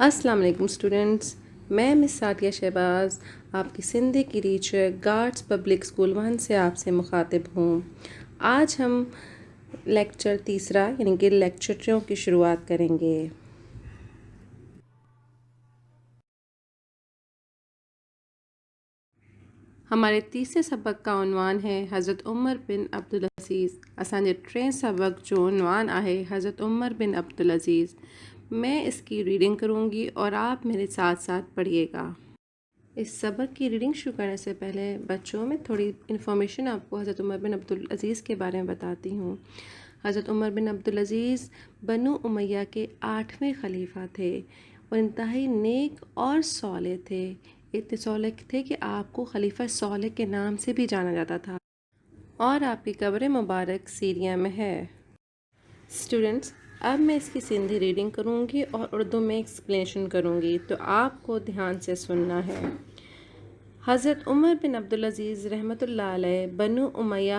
السلام علیکم اسٹوڈنٹس، میں مس سعدیہ شہباز آپ کی سندھی کی ٹیچر گارڈز پبلک اسکول 1 سے آپ سے مخاطب ہوں۔ آج ہم لیکچر تیسرا یعنی کہ لیکچروں کی شروعات کریں گے۔ ہمارے تیسرے سبق کا عنوان ہے حضرت عمر بن عبدالعزیز۔ اسانجے ٹیں سبق جو عنوان ہے حضرت عمر بن عبدالعزیز۔ میں اس کی ریڈنگ کروں گی اور آپ میرے ساتھ ساتھ پڑھیے گا۔ اس سبق کی ریڈنگ شروع کرنے سے پہلے بچوں میں تھوڑی انفارمیشن آپ کو حضرت عمر بن عبدالعزیز کے بارے میں بتاتی ہوں۔ حضرت عمر بن عبدالعزیز بنو امیہ کے 8ویں خلیفہ تھے اور انتہائی نیک اور صالح تھے۔ اتنے صالح تھے کہ آپ کو خلیفہ صالح کے نام سے بھی جانا جاتا تھا اور آپ کی قبر مبارک سیریا میں ہے۔ اسٹوڈنٹس، اب میں اس کی سندھی ریڈنگ کروں گی اور اردو میں ایکسپلینیشن کروں گی، تو آپ کو دھیان سے سننا ہے۔ حضرت عمر بن عبدالعزیز رحمۃ اللہ علیہ بنو امیہ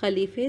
خلیفے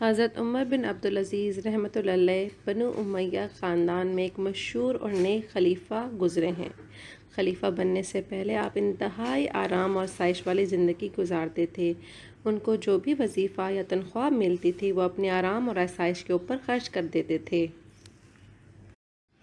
حضرت عمر بن عبدالعزیز رحمۃ اللہ علیہ بنو امیہ خاندان میں ایک مشہور اور نیک خلیفہ گزرے ہیں۔ خلیفہ بننے سے پہلے آپ انتہائی آرام اور آسائش والی زندگی گزارتے تھے۔ ان کو جو بھی وظیفہ یا تنخواہ ملتی تھی وہ اپنے آرام اور آسائش کے اوپر خرچ کر دیتے تھے۔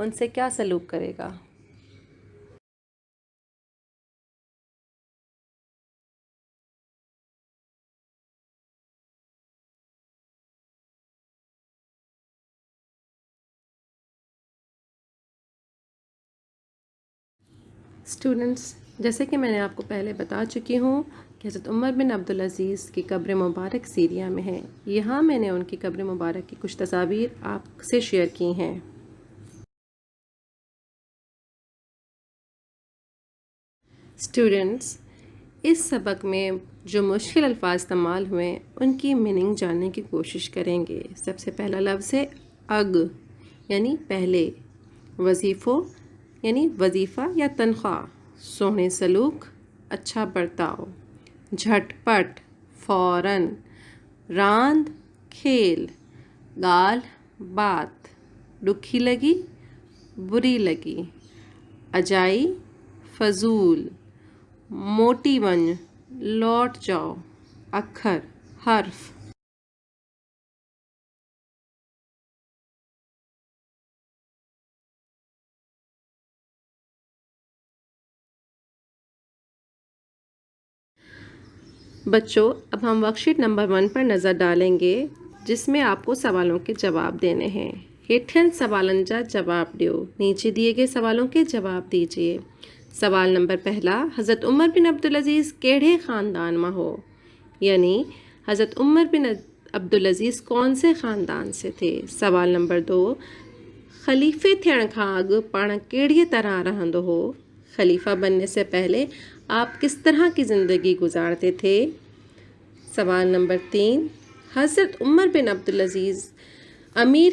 ان سے کیا سلوک کرے گا؟ اسٹوڈنٹس، جیسے کہ میں نے آپ کو پہلے بتا چکی ہوں کہ حضرت عمر بن عبدالعزیز کی قبر مبارک سیریا میں ہے. یہاں میں نے ان کی قبر مبارک کی کچھ تصاویر آپ سے شیئر کی ہیں. اسٹوڈنٹس، اس سبق میں جو مشکل الفاظ استعمال ہوئے ان کی میننگ جاننے کی کوشش کریں گے. سب سے پہلا لفظ ہے اگ، یعنی پہلے. وظیفو یعنی وظیفہ یا تنخواہ. سونے سلوک، اچھا برتاؤ. جھٹ پٹ، فوراً. راند، کھیل. گال، بات. ڈکھی لگی، بری لگی. اجائی، فضول. موٹی ونج، لوٹ جاؤ. اکھر، حرف. بچوں، اب ہم ورک شیٹ نمبر 1 پر نظر ڈالیں گے جس میں آپ کو سوالوں کے جواب دینے ہیں. ہیٹھن سوالن جا جواب دیو. نیچے دیے گئے سوالوں کے جواب دیجیے. سوال نمبر پہلا، حضرت عمر بن عبدالعزیز کیڑے خاندان میں ہو؟ یعنی حضرت عمر بن عبدالعزیز کون سے خاندان سے تھے؟ سوال نمبر 2، خلیفے تھیڻ کھان اڳ پاڻ کیڑی طرح رہندو ہو؟ خلیفہ بننے سے پہلے آپ کس طرح کی زندگی گزارتے تھے؟ سوال نمبر 3، حضرت عمر بن عبدالعزیز امیر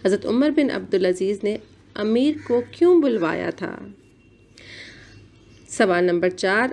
حضرت عمر بن عبدالعزیز نے امیر کو کیوں بلوایا تھا؟ سوال نمبر 4،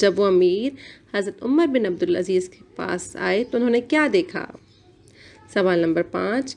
جب وہ امیر حضرت عمر بن عبدالعزیز کے پاس آئے تو انہوں نے کیا دیکھا؟ سوال نمبر 5،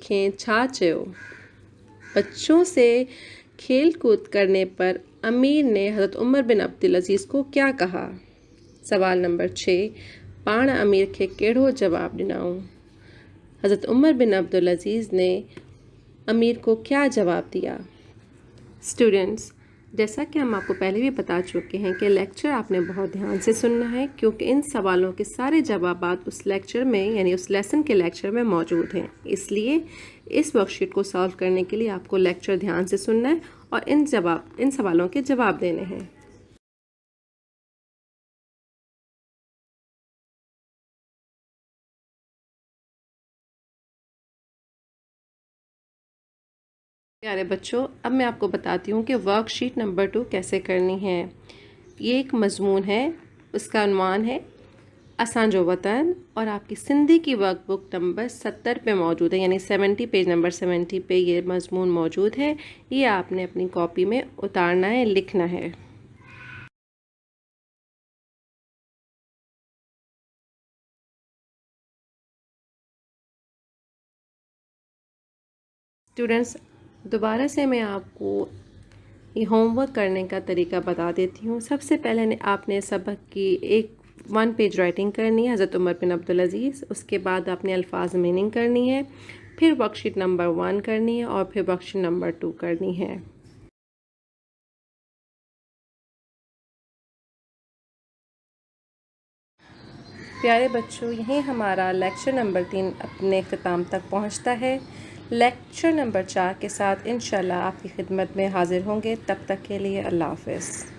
کي چھا چيو؟ بچوں سے کھیل کود کرنے پر امیر نے حضرت عمر بن عبدالعزیز کو کیا کہا؟ سوال نمبر 6، پاڻ امیر کي کهڙو جواب ڏنائون؟ حضرت عمر بن عبدالعزیز نے امیر کو کیا جواب دیا؟ اسٹوڈنٹس، جیسا کہ ہم آپ کو پہلے بھی بتا چکے ہیں کہ لیکچر آپ نے بہت دھیان سے سننا ہے کیونکہ ان سوالوں کے سارے جوابات اس لیکچر میں یعنی اس لیسن کے لیکچر میں موجود ہیں. اس لیے اس ورک شیٹ کو سالو کرنے کے لیے آپ کو لیکچر دھیان سے سننا ہے اور ان سوالوں کے جواب دینے ہیں. پیارے بچوں، اب میں آپ کو بتاتی ہوں کہ ورک شیٹ نمبر 2 کیسے کرنی ہے. یہ ایک مضمون ہے، اس کا عنوان ہے اسانجو وطن، اور آپ کی سندھی کی ورک بک نمبر 70 پہ موجود ہے، یعنی 70 پیج نمبر 70 پہ یہ مضمون موجود ہے. یہ آپ نے اپنی کاپی میں اتارنا ہے، لکھنا ہے. اسٹوڈنٹس، دوبارہ سے میں آپ کو یہ ہوم ورک کرنے کا طریقہ بتا دیتی ہوں. سب سے پہلے آپ نے سبق کی ایک 1 پیج رائٹنگ کرنی ہے حضرت عمر بن عبدالعزیز. اس کے بعد آپ نے الفاظ میننگ کرنی ہے، پھر ورک شیٹ نمبر 1 کرنی ہے اور پھر ورک شیٹ نمبر 2 کرنی ہے. پیارے بچوں، یہیں ہمارا لیکچر نمبر 3 اپنے اختتام تک پہنچتا ہے. لیکچر نمبر 4 کے ساتھ انشاءاللہ آپ کی خدمت میں حاضر ہوں گے. تب تک کے لیے اللہ حافظ.